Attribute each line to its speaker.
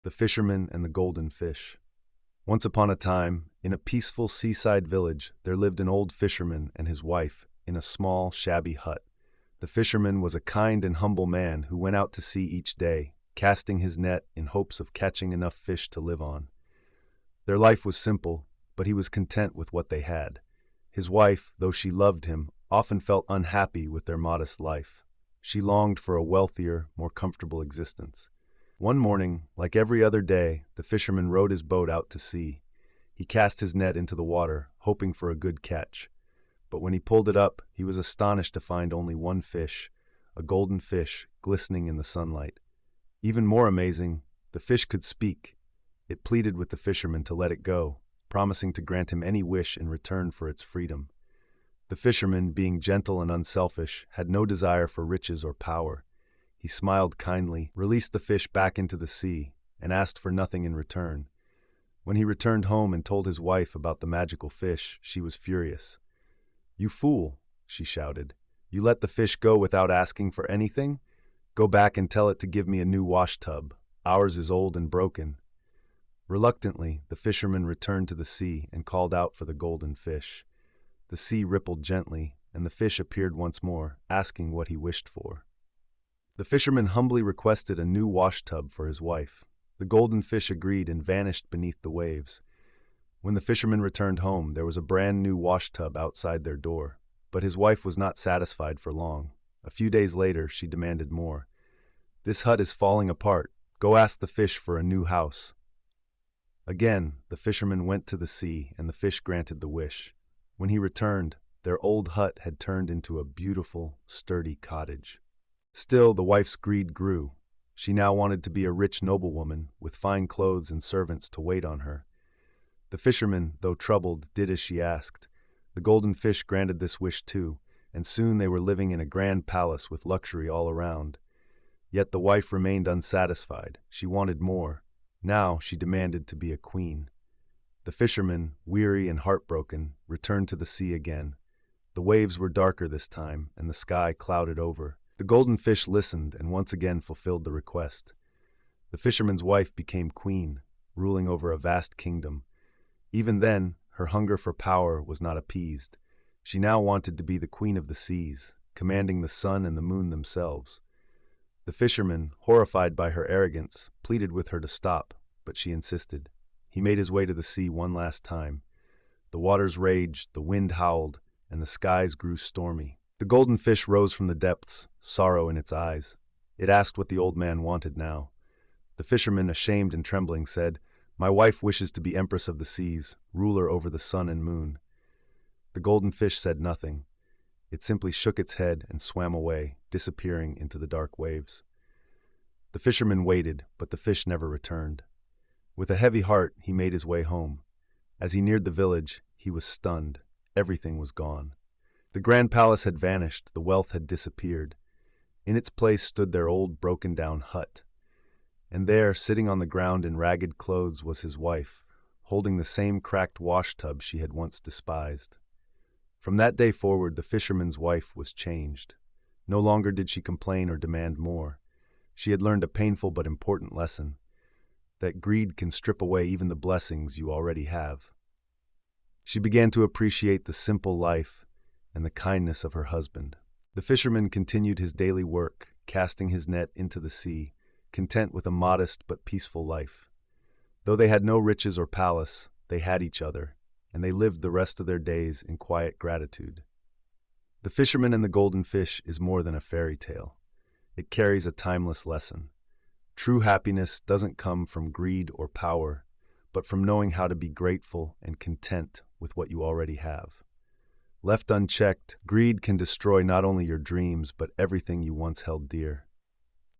Speaker 1: The Fisherman and the Golden Fish. Once upon a time, in a peaceful seaside village, there lived an old fisherman and his wife in a small, shabby hut. The fisherman was a kind and humble man who went out to sea each day, casting his net in hopes of catching enough fish to live on. Their life was simple, but he was content with what they had. His wife, though she loved him, often felt unhappy with their modest life. She longed for a wealthier, more comfortable existence. One morning, like every other day, the fisherman rowed his boat out to sea. He cast his net into the water, hoping for a good catch. But when he pulled it up, he was astonished to find only one fish, a golden fish, glistening in the sunlight. Even more amazing, the fish could speak. It pleaded with the fisherman to let it go, promising to grant him any wish in return for its freedom. The fisherman, being gentle and unselfish, had no desire for riches or power. He smiled kindly, released the fish back into the sea, and asked for nothing in return. When he returned home and told his wife about the magical fish, she was furious. "You fool," she shouted. "You let the fish go without asking for anything? Go back and tell it to give me a new washtub. Ours is old and broken." Reluctantly, the fisherman returned to the sea and called out for the golden fish. The sea rippled gently, and the fish appeared once more, asking what he wished for. The fisherman humbly requested a new washtub for his wife. The golden fish agreed and vanished beneath the waves. When the fisherman returned home, there was a brand new washtub outside their door. But his wife was not satisfied for long. A few days later, she demanded more. "This hut is falling apart. Go ask the fish for a new house." Again, the fisherman went to the sea, and the fish granted the wish. When he returned, their old hut had turned into a beautiful, sturdy cottage. Still, the wife's greed grew. She now wanted to be a rich noblewoman, with fine clothes and servants to wait on her. The fisherman, though troubled, did as she asked. The golden fish granted this wish too, and soon they were living in a grand palace with luxury all around. Yet the wife remained unsatisfied. She wanted more. Now she demanded to be a queen. The fisherman, weary and heartbroken, returned to the sea again. The waves were darker this time, and the sky clouded over. The golden fish listened and once again fulfilled the request. The fisherman's wife became queen, ruling over a vast kingdom. Even then, her hunger for power was not appeased. She now wanted to be the queen of the seas, commanding the sun and the moon themselves. The fisherman, horrified by her arrogance, pleaded with her to stop, but she insisted. He made his way to the sea one last time. The waters raged, the wind howled, and the skies grew stormy. The golden fish rose from the depths, sorrow in its eyes. It asked what the old man wanted now. The fisherman, ashamed and trembling, said, "My wife wishes to be empress of the seas, ruler over the sun and moon." The golden fish said nothing. It simply shook its head and swam away, disappearing into the dark waves. The fisherman waited, but the fish never returned. With a heavy heart, he made his way home. As he neared the village, he was stunned. Everything was gone. The grand palace had vanished, the wealth had disappeared. In its place stood their old broken-down hut. And there, sitting on the ground in ragged clothes, was his wife, holding the same cracked washtub she had once despised. From that day forward, the fisherman's wife was changed. No longer did she complain or demand more. She had learned a painful but important lesson, that greed can strip away even the blessings you already have. She began to appreciate the simple life and the kindness of her husband. The fisherman continued his daily work, casting his net into the sea, content with a modest but peaceful life. Though they had no riches or palace, they had each other, and they lived the rest of their days in quiet gratitude. The Fisherman and the Golden Fish is more than a fairy tale. It carries a timeless lesson. True happiness doesn't come from greed or power, but from knowing how to be grateful and content with what you already have. Left unchecked, greed can destroy not only your dreams, but everything you once held dear.